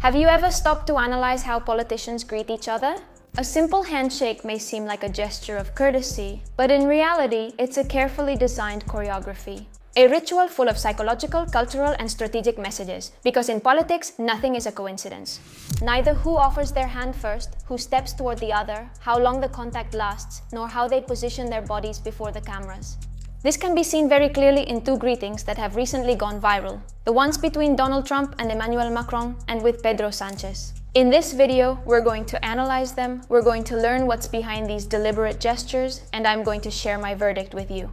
Have you ever stopped to analyze how politicians greet each other? A simple handshake may seem like a gesture of courtesy, but in reality, it's a carefully designed choreography. A ritual full of psychological, cultural, and strategic messages, because in politics, nothing is a coincidence. Neither who offers their hand first, who steps toward the other, how long the contact lasts, nor how they position their bodies before the cameras. This can be seen very clearly in two greetings that have recently gone viral. The ones between Donald Trump and Emmanuel Macron, and with Pedro Sánchez. In this video, we're going to analyze them, we're going to learn what's behind these deliberate gestures, and I'm going to share my verdict with you.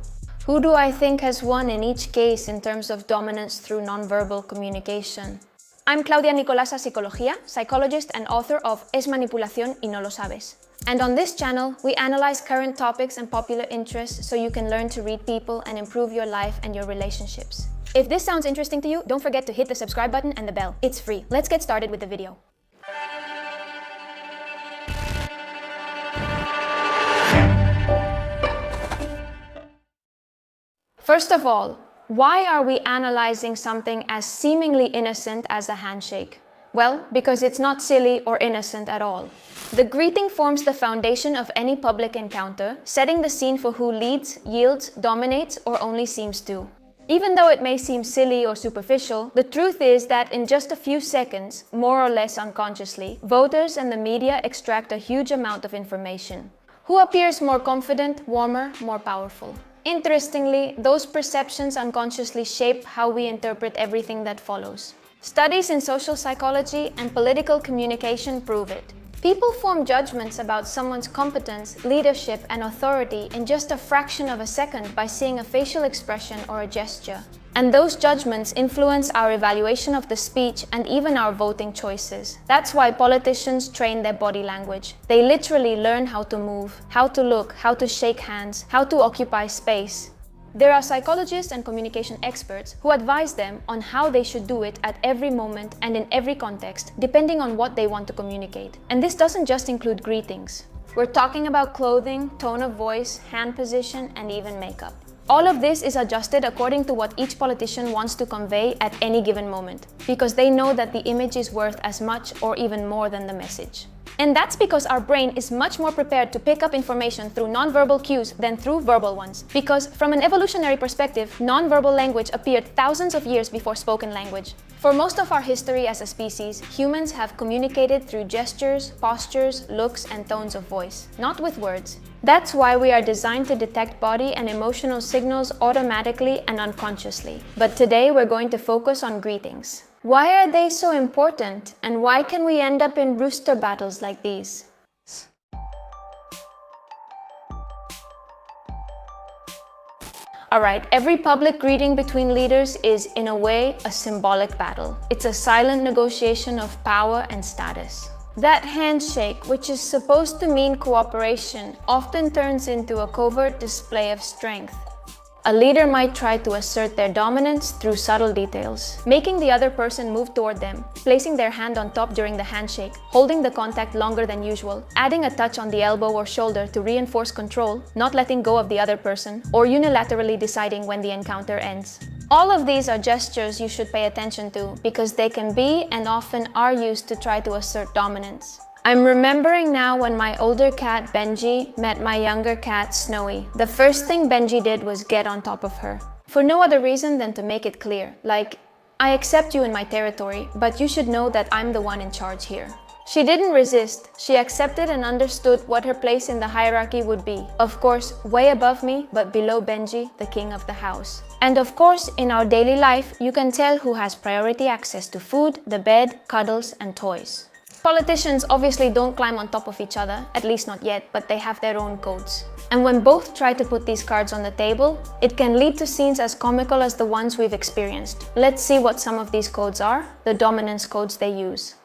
Who do I think has won in each case in terms of dominance through nonverbal communication? I'm Claudia Nicolasa Psicología, psychologist and author of Es Manipulación y No Lo Sabes. And on this channel, we analyze current topics and popular interests so you can learn to read people and improve your life and your relationships. If this sounds interesting to you, don't forget to hit the subscribe button and the bell. It's free. Let's get started with the video. First of all, why are we analyzing something as seemingly innocent as a handshake? Well, because it's not silly or innocent at all. The greeting forms the foundation of any public encounter, setting the scene for who leads, yields, dominates, or only seems to. Even though it may seem silly or superficial, the truth is that in just a few seconds, more or less unconsciously, voters and the media extract a huge amount of information. Who appears more confident, warmer, more powerful? Interestingly, those perceptions unconsciously shape how we interpret everything that follows. Studies in social psychology and political communication prove it. People form judgments about someone's competence, leadership, and authority in just a fraction of a second by seeing a facial expression or a gesture. And those judgments influence our evaluation of the speech and even our voting choices. That's why politicians train their body language. They literally learn how to move, how to look, how to shake hands, how to occupy space. There are psychologists and communication experts who advise them on how they should do it at every moment and in every context, depending on what they want to communicate. And this doesn't just include greetings. We're talking about clothing, tone of voice, hand position, and even makeup. All of this is adjusted according to what each politician wants to convey at any given moment, because they know that the image is worth as much or even more than the message. And that's because our brain is much more prepared to pick up information through nonverbal cues than through verbal ones. Because from an evolutionary perspective, nonverbal language appeared thousands of years before spoken language. For most of our history as a species, humans have communicated through gestures, postures, looks, and tones of voice, not with words. That's why we are designed to detect body and emotional signals automatically and unconsciously. But today we're going to focus on greetings. Why are they so important, and why can we end up in rooster battles like these? Alright, every public greeting between leaders is, in a way, a symbolic battle. It's a silent negotiation of power and status. That handshake, which is supposed to mean cooperation, often turns into a covert display of strength. A leader might try to assert their dominance through subtle details, making the other person move toward them, placing their hand on top during the handshake, holding the contact longer than usual, adding a touch on the elbow or shoulder to reinforce control, not letting go of the other person, or unilaterally deciding when the encounter ends. All of these are gestures you should pay attention to because they can be and often are used to try to assert dominance. I'm remembering now when my older cat Benji met my younger cat Snowy. The first thing Benji did was get on top of her. For no other reason than to make it clear, like, I accept you in my territory, but you should know that I'm the one in charge here. She didn't resist. She accepted and understood what her place in the hierarchy would be. Of course, way above me, but below Benji, the king of the house. And of course, in our daily life, you can tell who has priority access to food, the bed, cuddles, and toys. Politicians obviously don't climb on top of each other, at least not yet, but they have their own codes. And when both try to put these cards on the table, it can lead to scenes as comical as the ones we've experienced. Let's see what some of these codes are, the dominance codes they use.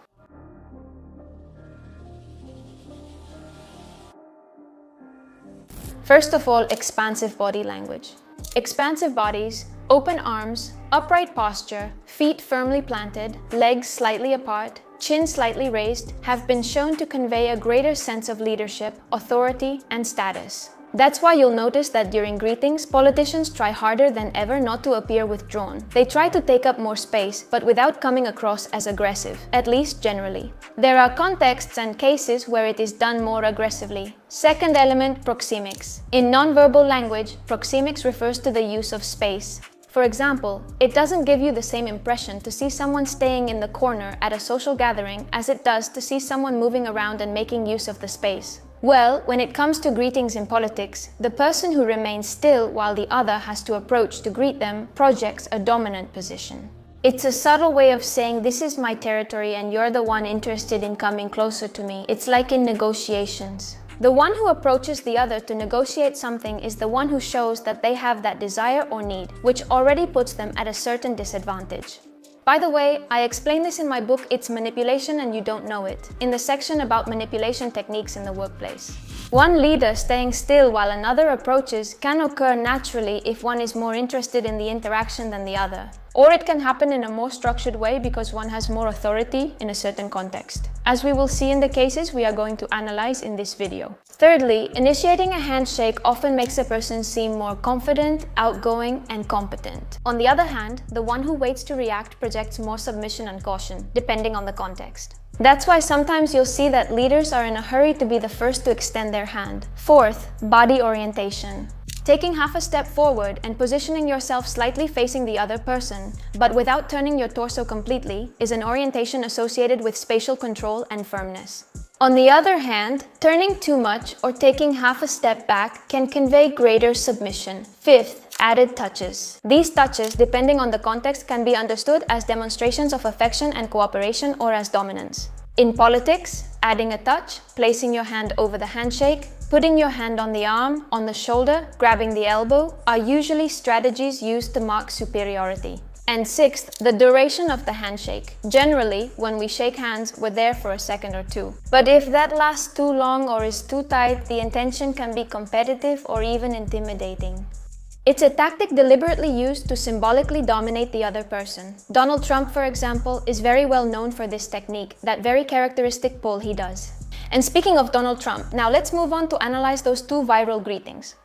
First of all, expansive body language. Expansive bodies, open arms, upright posture, feet firmly planted, legs slightly apart, chin slightly raised, have been shown to convey a greater sense of leadership, authority, and status. That's why you'll notice that during greetings, politicians try harder than ever not to appear withdrawn. They try to take up more space, but without coming across as aggressive, at least generally. There are contexts and cases where it is done more aggressively. Second element, proxemics. In nonverbal language, proxemics refers to the use of space. For example, it doesn't give you the same impression to see someone staying in the corner at a social gathering as it does to see someone moving around and making use of the space. Well, when it comes to greetings in politics, the person who remains still while the other has to approach to greet them projects a dominant position. It's a subtle way of saying this is my territory and you're the one interested in coming closer to me. It's like in negotiations. The one who approaches the other to negotiate something is the one who shows that they have that desire or need, which already puts them at a certain disadvantage. By the way, I explain this in my book It's Manipulation and You Don't Know It, in the section about manipulation techniques in the workplace. One leader staying still while another approaches can occur naturally if one is more interested in the interaction than the other. Or it can happen in a more structured way because one has more authority in a certain context, as we will see in the cases we are going to analyze in this video. Thirdly, initiating a handshake often makes a person seem more confident, outgoing, and competent. On the other hand, the one who waits to react projects more submission and caution, depending on the context. That's why sometimes you'll see that leaders are in a hurry to be the first to extend their hand. Fourth, body orientation. Taking half a step forward and positioning yourself slightly facing the other person, but without turning your torso completely, is an orientation associated with spatial control and firmness. On the other hand, turning too much or taking half a step back can convey greater submission. Fifth, added touches. These touches, depending on the context, can be understood as demonstrations of affection and cooperation or as dominance. In politics, adding a touch, placing your hand over the handshake, putting your hand on the arm, on the shoulder, grabbing the elbow, are usually strategies used to mark superiority. And sixth, the duration of the handshake. Generally, when we shake hands, we're there for a second or two. But if that lasts too long or is too tight, the intention can be competitive or even intimidating. It's a tactic deliberately used to symbolically dominate the other person. Donald Trump, for example, is very well known for this technique, that very characteristic pull he does. And speaking of Donald Trump, now let's move on to analyze those two viral greetings.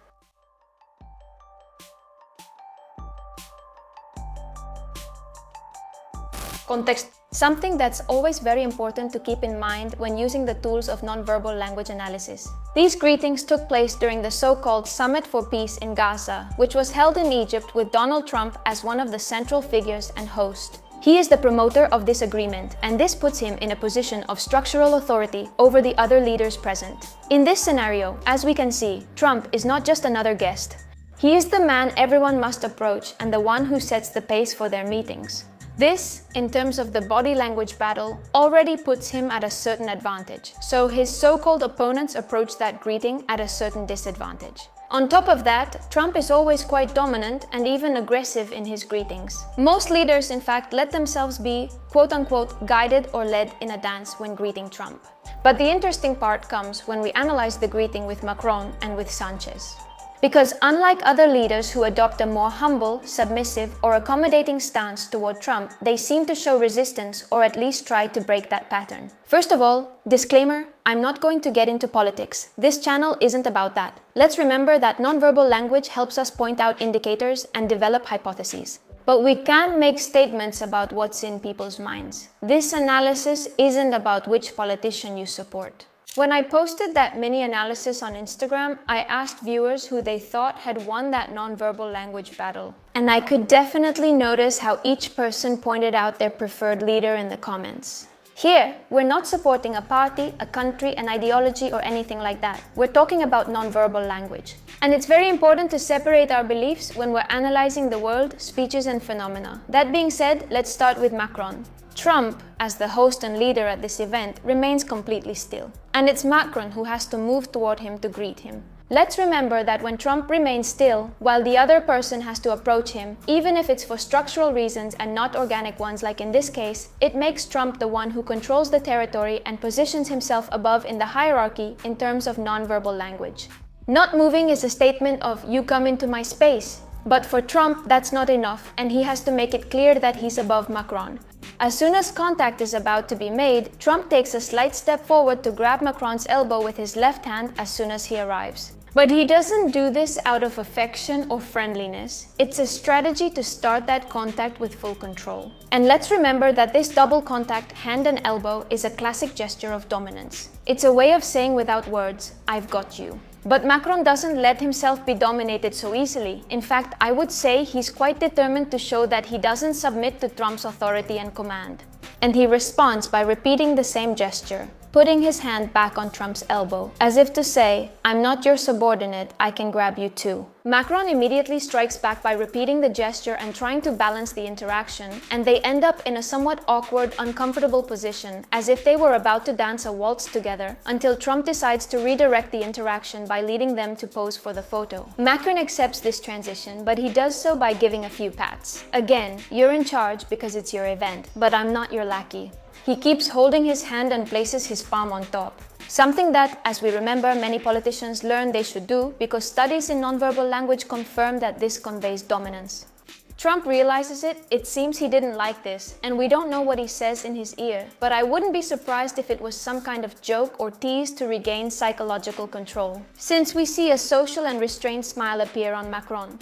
Context. Something that's always very important to keep in mind when using the tools of nonverbal language analysis. These greetings took place during the so-called Summit for Peace in Gaza, which was held in Egypt with Donald Trump as one of the central figures and host. He is the promoter of this agreement, and this puts him in a position of structural authority over the other leaders present. In this scenario, as we can see, Trump is not just another guest. He is the man everyone must approach and the one who sets the pace for their meetings. This, in terms of the body language battle, already puts him at a certain advantage, so his so-called opponents approach that greeting at a certain disadvantage. On top of that, Trump is always quite dominant and even aggressive in his greetings. Most leaders, in fact, let themselves be, quote-unquote, guided or led in a dance when greeting Trump. But the interesting part comes when we analyze the greeting with Macron and with Sanchez. Because unlike other leaders who adopt a more humble, submissive, or accommodating stance toward Trump, they seem to show resistance or at least try to break that pattern. First of all, disclaimer, I'm not going to get into politics. This channel isn't about that. Let's remember that nonverbal language helps us point out indicators and develop hypotheses. But we can't make statements about what's in people's minds. This analysis isn't about which politician you support. When I posted that mini analysis on Instagram, I asked viewers who they thought had won that nonverbal language battle. And I could definitely notice how each person pointed out their preferred leader in the comments. Here, we're not supporting a party, a country, an ideology, or anything like that. We're talking about nonverbal language. And it's very important to separate our beliefs when we're analyzing the world, speeches, and phenomena. That being said, let's start with Macron. Trump, as the host and leader at this event, remains completely still. And it's Macron who has to move toward him to greet him. Let's remember that when Trump remains still, while the other person has to approach him, even if it's for structural reasons and not organic ones like in this case, it makes Trump the one who controls the territory and positions himself above in the hierarchy in terms of nonverbal language. Not moving is a statement of, you come into my space. But for Trump, that's not enough, and he has to make it clear that he's above Macron. As soon as contact is about to be made, Trump takes a slight step forward to grab Macron's elbow with his left hand as soon as he arrives. But he doesn't do this out of affection or friendliness. It's a strategy to start that contact with full control. And let's remember that this double contact, hand and elbow, is a classic gesture of dominance. It's a way of saying without words, "I've got you." But Macron doesn't let himself be dominated so easily. In fact, I would say he's quite determined to show that he doesn't submit to Trump's authority and command. And he responds by repeating the same gesture, putting his hand back on Trump's elbow, as if to say, "I'm not your subordinate, I can grab you too." Macron immediately strikes back by repeating the gesture and trying to balance the interaction, and they end up in a somewhat awkward, uncomfortable position, as if they were about to dance a waltz together, until Trump decides to redirect the interaction by leading them to pose for the photo. Macron accepts this transition, but he does so by giving a few pats. Again, you're in charge because it's your event, but I'm not your lackey. He keeps holding his hand and places his palm on top. Something that, as we remember, many politicians learn they should do because studies in nonverbal language confirm that this conveys dominance. Trump realizes it. It seems he didn't like this, and we don't know what he says in his ear, but I wouldn't be surprised if it was some kind of joke or tease to regain psychological control, since we see a social and restrained smile appear on Macron.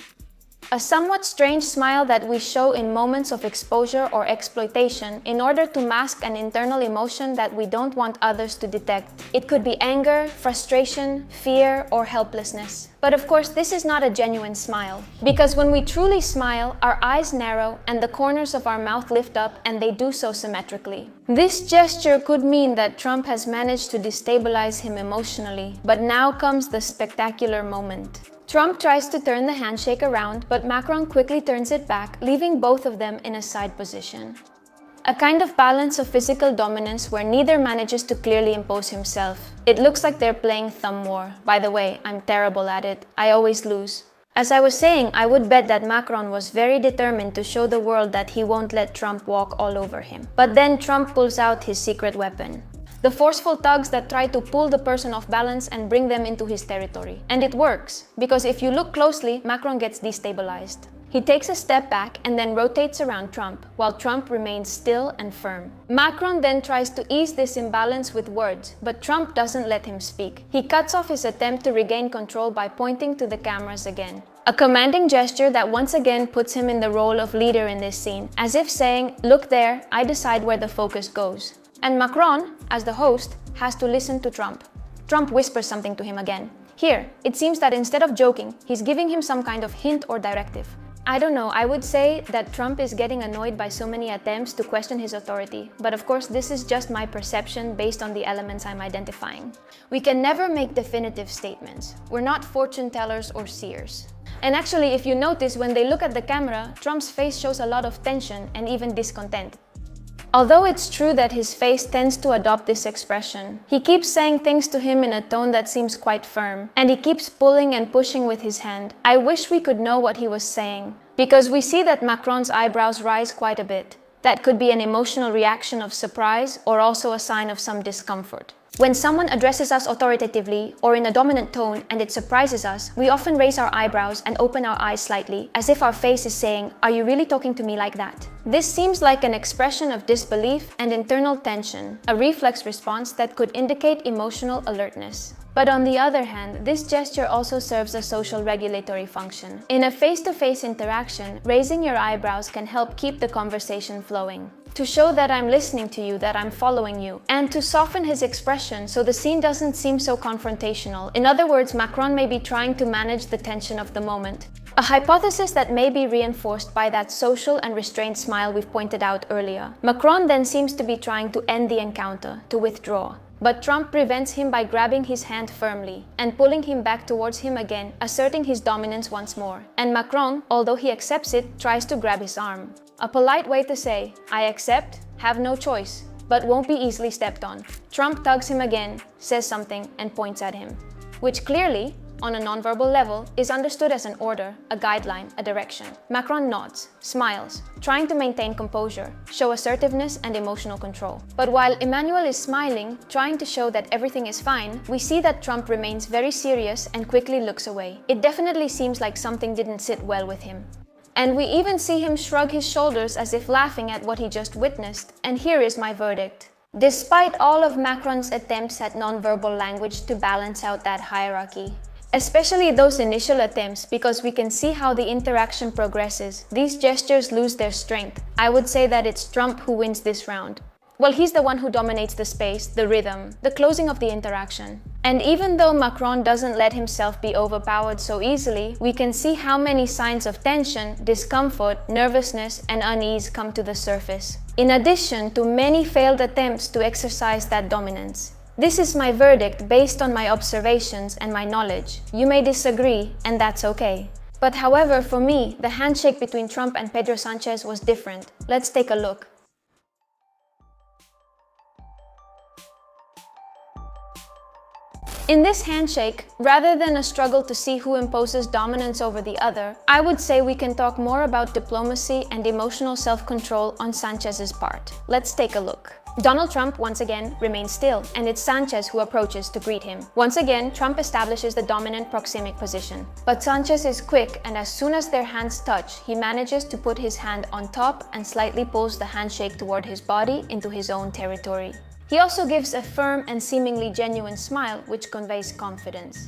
A somewhat strange smile that we show in moments of exposure or exploitation in order to mask an internal emotion that we don't want others to detect. It could be anger, frustration, fear, or helplessness. But of course, this is not a genuine smile, because when we truly smile, our eyes narrow and the corners of our mouth lift up, and they do so symmetrically. This gesture could mean that Trump has managed to destabilize him emotionally, but now comes the spectacular moment. Trump tries to turn the handshake around, but Macron quickly turns it back, leaving both of them in a side position. A kind of balance of physical dominance where neither manages to clearly impose himself. It looks like they're playing thumb war. By the way, I'm terrible at it. I always lose. As I was saying, I would bet that Macron was very determined to show the world that he won't let Trump walk all over him. But then Trump pulls out his secret weapon. The forceful tugs that try to pull the person off balance and bring them into his territory. And it works, because if you look closely, Macron gets destabilized. He takes a step back and then rotates around Trump, while Trump remains still and firm. Macron then tries to ease this imbalance with words, but Trump doesn't let him speak. He cuts off his attempt to regain control by pointing to the cameras again. A commanding gesture that once again puts him in the role of leader in this scene, as if saying, "Look there, I decide where the focus goes." And Macron, as the host, has to listen to Trump. Trump whispers something to him again. Here, it seems that instead of joking, he's giving him some kind of hint or directive. I don't know, I would say that Trump is getting annoyed by so many attempts to question his authority, but of course this is just my perception based on the elements I'm identifying. We can never make definitive statements. We're not fortune tellers or seers. And actually, if you notice, when they look at the camera, Trump's face shows a lot of tension and even discontent. Although it's true that his face tends to adopt this expression, he keeps saying things to him in a tone that seems quite firm, and he keeps pulling and pushing with his hand. I wish we could know what he was saying, because we see that Macron's eyebrows rise quite a bit. That could be an emotional reaction of surprise or also a sign of some discomfort. When someone addresses us authoritatively or in a dominant tone and it surprises us, we often raise our eyebrows and open our eyes slightly, as if our face is saying, "Are you really talking to me like that?" This seems like an expression of disbelief and internal tension, a reflex response that could indicate emotional alertness. But on the other hand, this gesture also serves a social regulatory function. In a face-to-face interaction, raising your eyebrows can help keep the conversation flowing, to show that I'm listening to you, that I'm following you, and to soften his expression so the scene doesn't seem so confrontational. In other words, Macron may be trying to manage the tension of the moment. A hypothesis that may be reinforced by that social and restrained smile we've pointed out earlier. Macron then seems to be trying to end the encounter, to withdraw. But Trump prevents him by grabbing his hand firmly and pulling him back towards him again, asserting his dominance once more. And Macron, although he accepts it, tries to grab his arm. A polite way to say, "I accept, have no choice, but won't be easily stepped on." Trump tugs him again, says something, and points at him, which clearly, on a nonverbal level, is understood as an order, a guideline, a direction. Macron nods, smiles, trying to maintain composure, show assertiveness and emotional control. But while Emmanuel is smiling, trying to show that everything is fine, we see that Trump remains very serious and quickly looks away. It definitely seems like something didn't sit well with him. And we even see him shrug his shoulders as if laughing at what he just witnessed. And here is my verdict. Despite all of Macron's attempts at nonverbal language to balance out that hierarchy, Especially those initial attempts, because we can see how the interaction progresses. These gestures lose their strength. I would say that it's Trump who wins this round. Well, he's the one who dominates the space, the rhythm, the closing of the interaction. And even though Macron doesn't let himself be overpowered so easily, we can see how many signs of tension, discomfort, nervousness, and unease come to the surface, in addition to many failed attempts to exercise that dominance. This is my verdict based on my observations and my knowledge. You may disagree, and that's okay. But however, for me, the handshake between Trump and Pedro Sánchez was different. Let's take a look. In this handshake, rather than a struggle to see who imposes dominance over the other, I would say we can talk more about diplomacy and emotional self-control on Sanchez's part. Let's take a look. Donald Trump once again remains still, and it's Sanchez who approaches to greet him. Once again, Trump establishes the dominant proxemic position. But Sanchez is quick, and as soon as their hands touch, he manages to put his hand on top and slightly pulls the handshake toward his body into his own territory. He also gives a firm and seemingly genuine smile, which conveys confidence.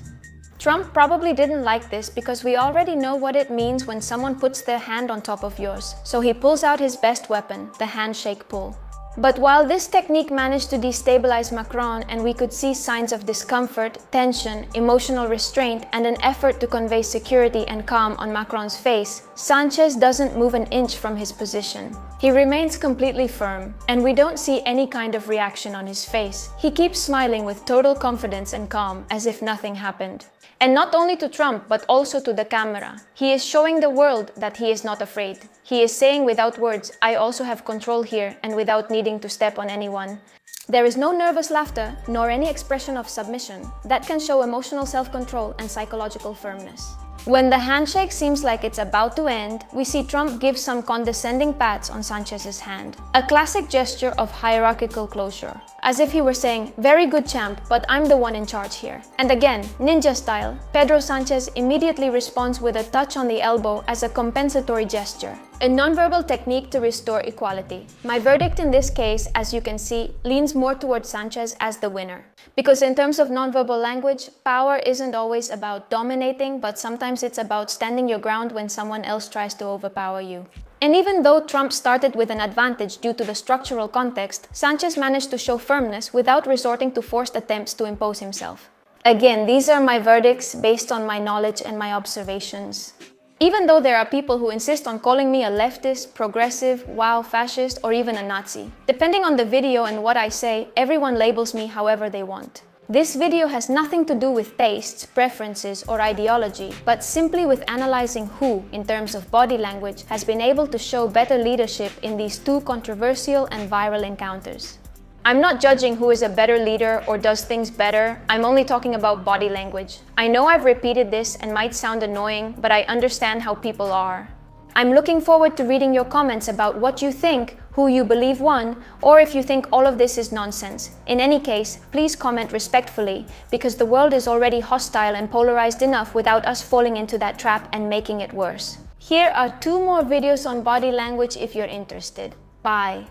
Trump probably didn't like this because we already know what it means when someone puts their hand on top of yours, so he pulls out his best weapon, the handshake pull. But while this technique managed to destabilize Macron and we could see signs of discomfort, tension, emotional restraint, and an effort to convey security and calm on Macron's face, Sanchez doesn't move an inch from his position. He remains completely firm, and we don't see any kind of reaction on his face. He keeps smiling with total confidence and calm, as if nothing happened. And not only to Trump, but also to the camera. He is showing the world that he is not afraid. He is saying without words, I also have control here, and without needing to step on anyone. There is no nervous laughter, nor any expression of submission. That can show emotional self-control and psychological firmness. When the handshake seems like it's about to end, we see Trump give some condescending pats on Sanchez's hand. A classic gesture of hierarchical closure. As if he were saying, very good champ, but I'm the one in charge here. And again, ninja style, Pedro Sánchez immediately responds with a touch on the elbow as a compensatory gesture. A nonverbal technique to restore equality. My verdict in this case, as you can see, leans more towards Sánchez as the winner. Because in terms of nonverbal language, power isn't always about dominating, but sometimes it's about standing your ground when someone else tries to overpower you. And even though Trump started with an advantage due to the structural context, Sánchez managed to show firmness without resorting to forced attempts to impose himself. Again, these are my verdicts based on my knowledge and my observations. Even though there are people who insist on calling me a leftist, progressive, wow, fascist, or even a Nazi. Depending on the video and what I say, everyone labels me however they want. This video has nothing to do with tastes, preferences, or ideology, but simply with analyzing who, in terms of body language, has been able to show better leadership in these two controversial and viral encounters. I'm not judging who is a better leader or does things better, I'm only talking about body language. I know I've repeated this and might sound annoying, but I understand how people are. I'm looking forward to reading your comments about what you think, who you believe won, or if you think all of this is nonsense. In any case, please comment respectfully, because the world is already hostile and polarized enough without us falling into that trap and making it worse. Here are 2 more videos on body language if you're interested. Bye.